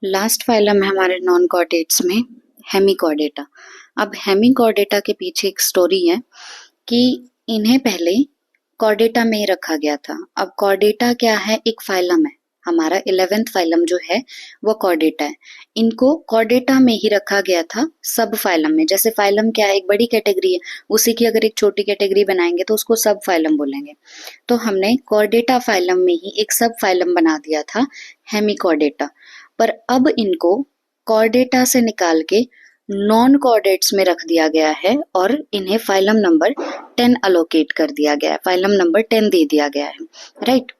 Last phylum है हमारे non chordates में हेमिकॉर्डेटा। अब हेमिकॉर्डेटा के पीछे एक स्टोरी है कि इन्हें पहले कॉर्डेटा में ही रखा गया था। अब कॉर्डेटा क्या है, एक फाइलम है। हमारा 11th फाइलम जो है वो कॉर्डेटा है। इनको कॉर्डेटा में ही रखा गया था सब फाइलम में। जैसे फाइलम क्या है, एक बड़ी कैटेगरी है, उसी की अगर एक छोटी कैटेगरी बनाएंगे तो उसको सब फाइलम बोलेंगे। तो हमने कॉर्डेटा फाइलम में ही एक सब फाइलम बना दिया था हेमिकॉर्डेटा। पर अब इनको कॉर्डेटा से निकाल के नॉन कॉर्डेट्स में रख दिया गया है और इन्हें फाइलम नंबर 10 अलोकेट कर दिया गया है, फाइलम नंबर 10 दे दिया गया है, राइट।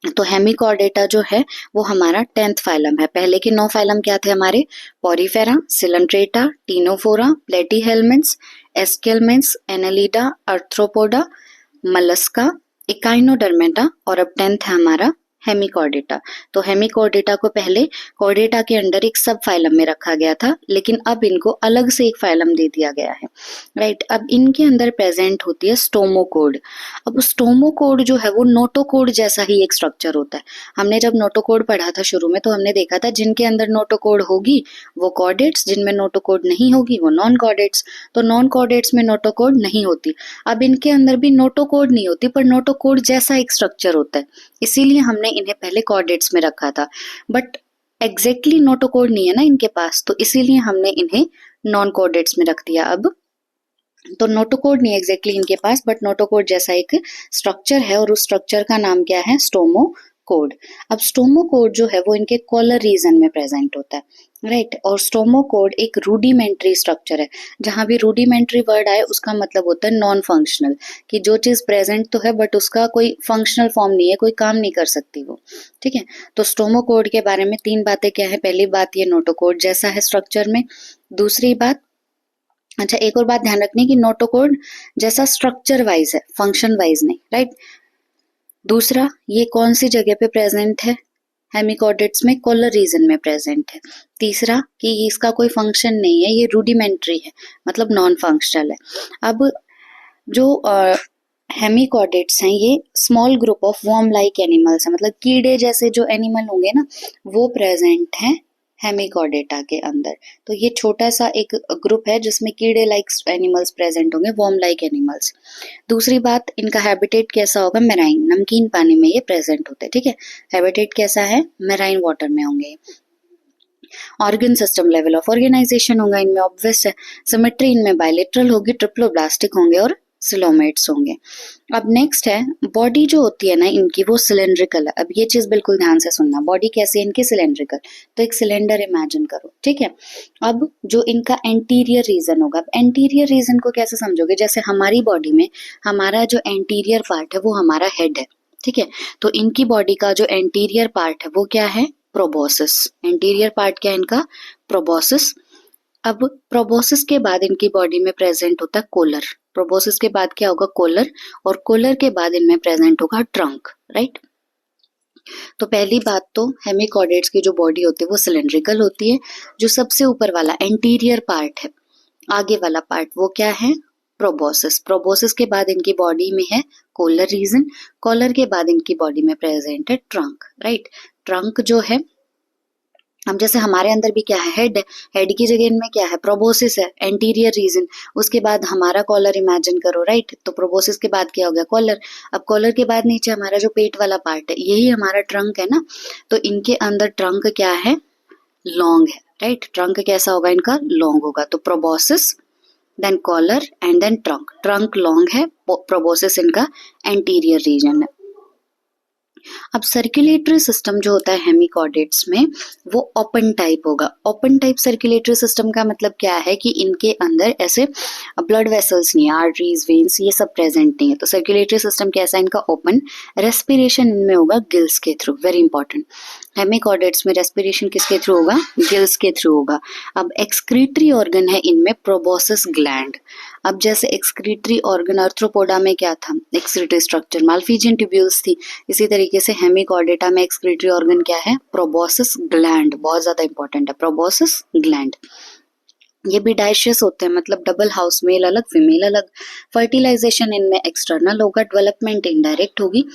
तो हेमिकॉर्डेटा जो है वो हमारा 10th फाइलम है। पहले के 9 फाइलम क्या थे हमारे? Porifera, Coelenterata, Ctenophora, Platyhelminthes, Aschelminthes, Annelida, Arthropoda, Mollusca, Echinodermata और अब 10th है हमारा हेमिकॉर्डेटा। तो हेमिकॉर्डेटा को पहले कॉर्डेटा के अंडर एक सब फाइलम में रखा गया था, लेकिन अब इनको अलग से एक फाइलम दे दिया गया है, राइट। अब इनके अंदर प्रेजेंट होती है स्टोमोकोड। अब स्टोमोकोड जो है वो नोटोकोड जैसा ही एक स्ट्रक्चर होता है। हमने जब नोटोकोड पढ़ा था शुरू में तो हमने देखा था जिनके अंदर नोटोकोड होगी वो कॉर्डेट्स, जिनमें नोटोकोड नहीं होगी वो नॉन कॉर्डेट्स। तो नॉन कॉर्डेट्स में नोटोकोड नहीं होती। अब इनके अंदर भी नोटोकोड नहीं होती, पर नोटोकोड जैसा एक स्ट्रक्चर होता है, इसीलिए हमने इन्हें पहले कॉर्डेट्स में रखा था। बट एग्जैक्टली नोटोकोड नहीं है ना इनके पास, तो इसीलिए हमने इन्हें नॉन कॉर्डेट्स में रख दिया। अब तो नोटोकोड नहीं एग्जैक्टली इनके पास, बट नोटोकोड जैसा एक स्ट्रक्चर है और उस स्ट्रक्चर का नाम क्या है? स्टोमोकोड। अब स्टोमोकोड जो है वो इनके कॉलर रीजन में प्रेजेंट होता है, राइट। और स्टोमोकोड एक रूडिमेंट्री स्ट्रक्चर है। जहां भी रूडिमेंट्री वर्ड आए उसका मतलब होता है नॉन फंक्शनल, कि जो चीज प्रेजेंट तो है बट उसका कोई फंक्शनल फॉर्म नहीं है, कोई काम नहीं कर सकती वो, ठीक है। तो स्टोमोकोड के बारे में 3 बातें क्या है? पहली बात ये नोटोकोड जैसा है स्ट्रक्चर में। दूसरी बात, अच्छा एक और बात ध्यान रखनी कि नोटोकोड जैसा स्ट्रक्चर वाइज है, फंक्शन वाइज नहीं, राइट। दूसरा, ये कौन सी जगह पे प्रेजेंट है? हेमिकॉर्डेट्स में कॉलर रीजन में प्रेजेंट है। तीसरा कि इसका कोई फंक्शन नहीं है, ये रूडिमेंट्री है, मतलब नॉन फंक्शनल है। अब जो हेमिकॉर्डेट्स हैं ये small group of worm like animals है, मतलब कीड़े जैसे जो एनिमल होंगे ना वो प्रेजेंट हैं हेमिकॉर्डेटा के अंदर। तो ये छोटा सा एक ग्रुप है जिसमें कीड़े लाइक एनिमल्स प्रेजेंट होंगे, वर्म लाइक एनिमल्स। दूसरी बात, इनका हैबिटेट कैसा होगा? मेराइन, नमकीन पानी में ये प्रेजेंट होते हैं, ठीक है। हैबिटेट कैसा है? मेराइन वाटर में होंगे। Organ system, level of organization होगा इनमें ऑब्वियस है। सिमेट्री इनमें बायलेटरल होगी, ट्रिप्लोब्लास्टिक होंगे और सिलोमेट्स होंगे। अब नेक्स्ट है बॉडी जो होती है ना इनकी वो सिलेंड्रिकल है। अब ये चीज बिल्कुल ध्यान से सुनना, बॉडी कैसी है इनकी? सिलेंड्रिकल। तो एक सिलेंडर इमेजिन करो, ठीक है। अब जो इनका एंटीरियर रीजन होगा, अब एंटीरियर रीजन को कैसे समझोगे? जैसे हमारी बॉडी में हमारा जो एंटीरियर पार्ट है वो हमारा हेड है, ठीक है। तो इनकी बॉडी का जो एंटीरियर पार्ट है वो क्या है? प्रोबोसिस। एंटीरियर पार्ट क्या है इनका? प्रोबोसिस। अब प्रोबोसिस के बाद इनकी बॉडी में प्रेजेंट होता है कोलर। प्रोबोसिस के बाद क्या होगा? कोलर। और कोलर के बाद इनमें प्रेजेंट होगा ट्रंक, राइट। तो पहली बात तो हेमिकॉर्डेट्स की जो बॉडी होती है वो सिलेंड्रिकल होती है। जो सबसे ऊपर वाला एंटीरियर पार्ट है, आगे वाला पार्ट, वो क्या है? प्रोबोसिस। प्रोबोसिस के बाद इनकी बॉडी में है कोलर रीजन। कॉलर के बाद इनकी बॉडी में प्रेजेंट है ट्रंक, राइट। ट्रंक जो है, अब जैसे हमारे अंदर भी क्या है? हेड है। हेड की जगह इनमें क्या है? प्रोबोसिस है, एंटीरियर रीजन। उसके बाद हमारा कॉलर इमेजिन करो, राइट। तो प्रोबोसिस के बाद क्या हो गया? कॉलर। अब कॉलर के बाद नीचे हमारा जो पेट वाला पार्ट है यही हमारा ट्रंक है ना। तो इनके अंदर ट्रंक क्या है? लॉन्ग है, राइट। ट्रंक कैसा होगा इनका? लॉन्ग होगा। तो proboscis, then collar and then trunk. Trunk long है, प्रोबोसिस इनका एंटीरियर रीजन है। अब सर्कुलेटरी सिस्टम जो होता है हेमिकॉर्डेट्स में वो ओपन टाइप होगा। ओपन टाइप सर्कुलेटरी सिस्टम का मतलब क्या है कि इनके अंदर ऐसे ब्लड वेसल्स नहीं है, आर्टरीज, वेन्स ये सब प्रेजेंट नहीं है। तो सर्कुलेटरी सिस्टम कैसा है इनका? ओपन। रेस्पिरेशन इनमें होगा गिल्स के थ्रू, वेरी इंपॉर्टेंट। हेमिकॉर्डेट्स में रेस्पिरेशन किसके थ्रू होगा? गिल्स के थ्रू होगा। अब एक्सक्रीटरी ऑर्गन है इनमें प्रोबोसिस ग्लैंड। अब जैसे एक्सक्रीटरी ऑर्गन आर्थ्रोपोडा में क्या था? एक्सक्रीटरी स्ट्रक्चर, माल्फिजियन ट्यूब्यूल्स थी। इसी तरीके से हेमिकॉर्डेटा में एक्सक्रीटरी ऑर्गन क्या है? Proboscis gland. बहुत ज्यादा इंपॉर्टेंट है प्रोबोसिस ग्लैंड। ये भी डाइशियस होते हैं, मतलब डबल हाउस, मेल अलग फीमेल अलग। फर्टिलाइजेशन इनमें एक्सटर्नल होगा, डेवलपमेंट इनडायरेक्ट होगी।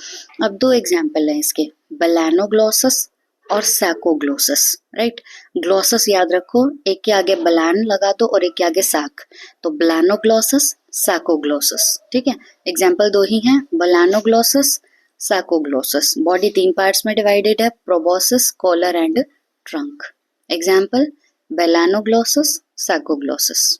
अब 2 एग्जाम्पल है इसके, बेलानोग्लोसस और सैकोग्लोसस, राइट। ग्लोसस याद रखो, एक के आगे बलान लगा दो और एक के आगे सैक, तो ब्लानोग्लोसस, सैकोग्लोसस, ठीक है। एग्जाम्पल दो ही हैं, बलानोग्लोसस, सैकोग्लोसस। बॉडी 3 पार्ट्स में डिवाइडेड है, proboscis, collar and trunk. Example Balanoglossus, सैकोग्लोसस।